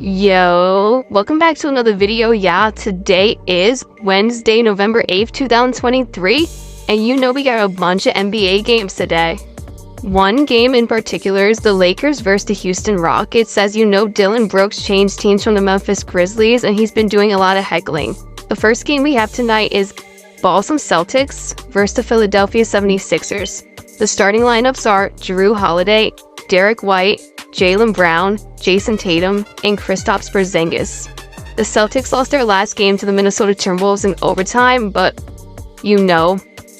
Yo, welcome back to another video. Today is Wednesday, November 8th, 2023, and we got a bunch of NBA games today. One game in particular is the Lakers versus the Houston Rockets. As Dillon Brooks changed teams from the Memphis Grizzlies, and he's been doing a lot of heckling. The first game we have tonight is Boston Celtics versus the Philadelphia 76ers. The starting lineups are Jrue Holiday, Derek White, Jaylen Brown, Jason Tatum, and Kristaps Porzingis. The Celtics lost their last game to the Minnesota Timberwolves in overtime, but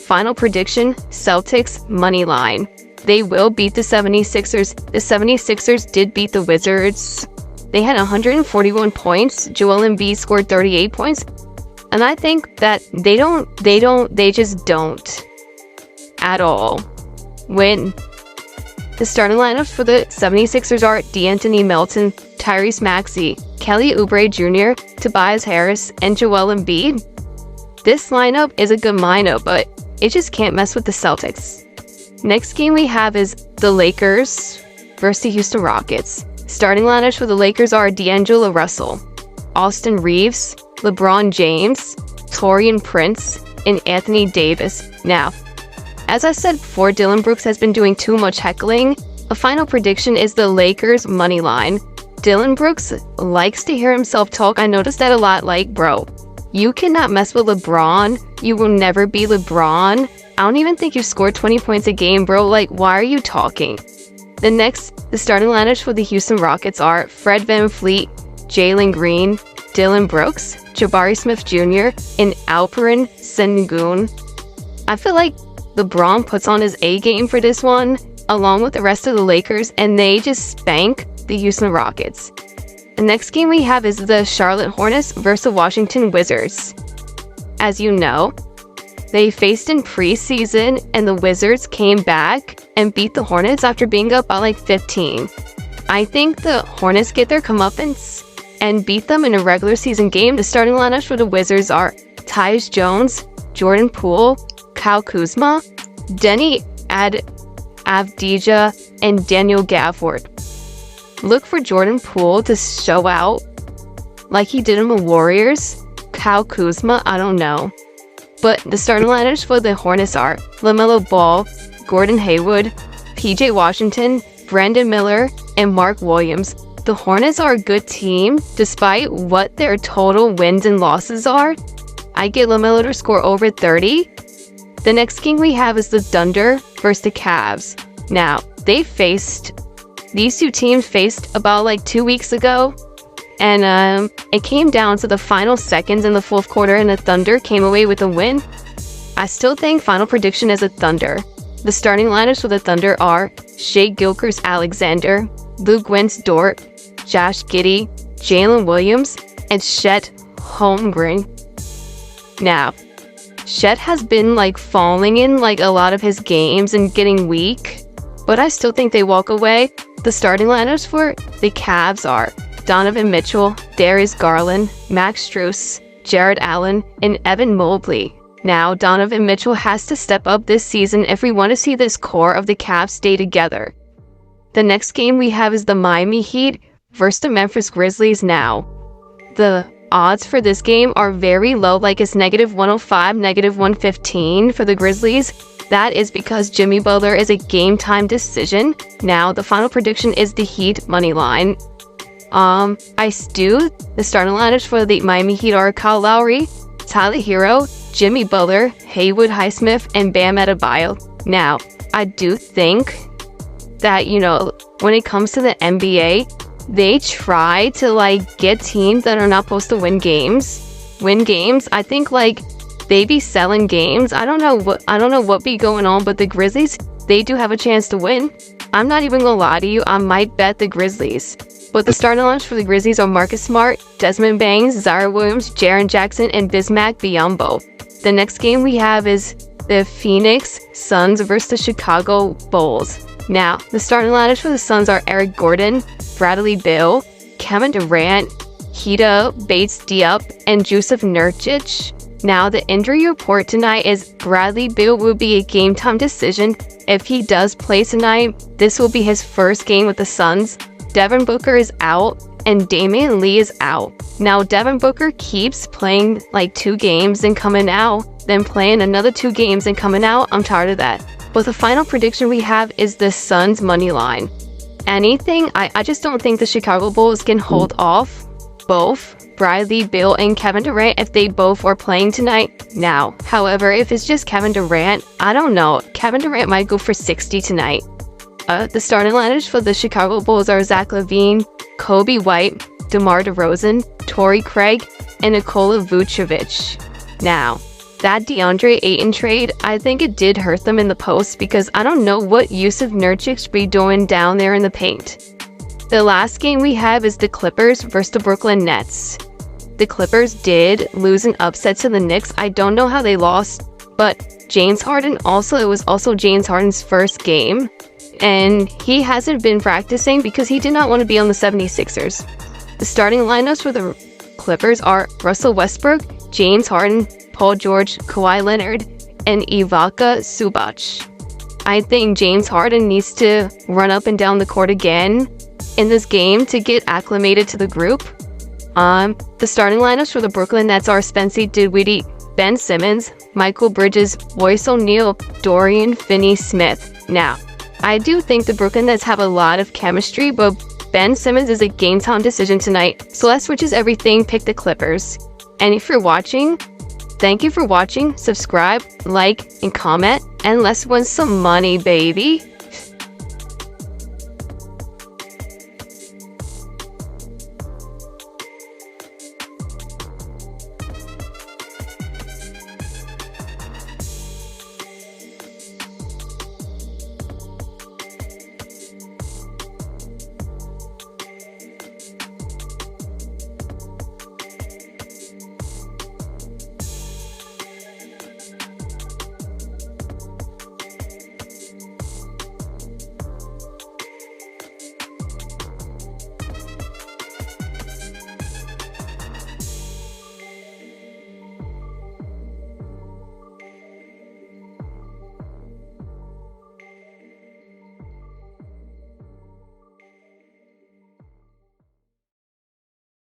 final prediction, Celtics money line. They will beat the 76ers. The 76ers did beat the Wizards. They had 141 points. Joel Embiid scored 38 points. And I think that they just don't at all win. The starting lineups for the 76ers are D'Anthony Melton, Tyrese Maxey, Kelly Oubre Jr., Tobias Harris, and Joel Embiid. This lineup is a good lineup, but it just can't mess with the Celtics. Next game we have is the Lakers versus the Houston Rockets. Starting lineups for the Lakers are D'Angelo Russell, Austin Reeves, LeBron James, Taurean Prince, and Anthony Davis. Now, as I said before, Dillon Brooks has been doing too much heckling. A final prediction is the Lakers money line. Dillon Brooks likes to hear himself talk. I noticed that a lot. Bro, you cannot mess with LeBron. You will never be LeBron. I don't even think you scored 20 points a game, bro. Why are you talking? The starting lineups for the Houston Rockets are Fred VanVleet, Jalen Green, Dillon Brooks, Jabari Smith Jr., and Alperen Sengun. I feel like LeBron puts on his A game for this one, along with the rest of the Lakers, and they just spank the Houston Rockets. The next game we have is the Charlotte Hornets versus the Washington Wizards. As you know, they faced in preseason, and the Wizards came back and beat the Hornets after being up by 15. I think the Hornets get their comeuppance and beat them in a regular season game. The starting lineups for the Wizards are Tyus Jones, Jordan Poole, Kyle Kuzma, Denny Avdija, and Daniel Gafford. Look for Jordan Poole to show out like he did in the Warriors. Kyle Kuzma, I don't know. But the starting lineups for the Hornets are LaMelo Ball, Gordon Hayward, PJ Washington, Brandon Miller, and Mark Williams. The Hornets are a good team despite what their total wins and losses are. I get LaMelo to score over 30. The next game we have is the Thunder versus the Cavs. Now, these two teams faced about 2 weeks ago, and it came down to the final seconds in the fourth quarter, and the Thunder came away with a win. I still think final prediction is a Thunder. The starting lineups for the Thunder are Shai Gilgeous-Alexander, Lou Dort, Josh Giddey, Jalen Williams, and Chet Holmgren. Now, Chet has been falling in a lot of his games and getting weak, but I still think they walk away. The starting lineups for the Cavs are Donovan Mitchell, Darius Garland, Max Strus, Jared Allen, and Evan Mobley. Now, Donovan Mitchell has to step up this season if we want to see this core of the Cavs stay together. The next game we have is the Miami Heat versus the Memphis Grizzlies. Now, the odds for this game are very low, it's -105, -115 for the Grizzlies. That is because Jimmy Butler is a game-time decision. Now, the final prediction is the Heat money line. The starting lineups for the Miami Heat are Kyle Lowry, Tyler Hero, Jimmy Butler, Haywood Highsmith, and Bam Adebayo. Now, I do think that, when it comes to the NBA, they try to get teams that are not supposed to win games. I think they be selling games. I don't know what be going on, but the Grizzlies, they do have a chance to win. I'm not even gonna lie to you, I might bet the Grizzlies. But the starting lineups for the Grizzlies are Marcus Smart, Desmond Bain, Zaire Williams, Jaren Jackson, and Bismack Biyombo. The next game we have is the Phoenix Suns versus the Chicago Bulls. Now, the starting lineups for the Suns are Eric Gordon, Bradley Beal, Kevin Durant, Keita Bates-Diop, and Jusuf Nurkic. Now, the injury report tonight is Bradley Beal will be a game-time decision. If he does play tonight, this will be his first game with the Suns. Devin Booker is out, and Damian Lee is out. Now Devin Booker keeps playing like 2 games and coming out, then playing another 2 games and coming out. I'm tired of that. But the final prediction we have is the Suns money line. Anything, I just don't think the Chicago Bulls can hold off both Bradley Beal and Kevin Durant if they both are playing tonight. Now, however, if it's just Kevin Durant, I don't know. Kevin Durant might go for 60 tonight. The starting lineups for the Chicago Bulls are Zach LaVine, Kobe White, DeMar DeRozan, Torrey Craig, and Nikola Vucevic. Now, that DeAndre Ayton trade, I think it did hurt them in the post because I don't know what Yusuf Nurkic be doing down there in the paint. The last game we have is the Clippers versus the Brooklyn Nets. The Clippers did lose an upset to the Knicks. I don't know how they lost, but James Harden it was also James Harden's first game, and he hasn't been practicing because he did not want to be on the 76ers. The starting lineups for the Clippers are Russell Westbrook, James Harden, Paul George, Kawhi Leonard, and Ivica Zubac. I think James Harden needs to run up and down the court again in this game to get acclimated to the group. The starting lineups for the Brooklyn Nets are Spencer Dinwiddie, Ben Simmons, Michael Bridges, Royce O'Neal, Dorian Finney-Smith. Now, I do think the Brooklyn Nets have a lot of chemistry, but Ben Simmons is a game-time decision tonight, so that switches everything. Pick the Clippers. And if you're watching, thank you for watching. Subscribe, like, and comment, and let's win some money, baby.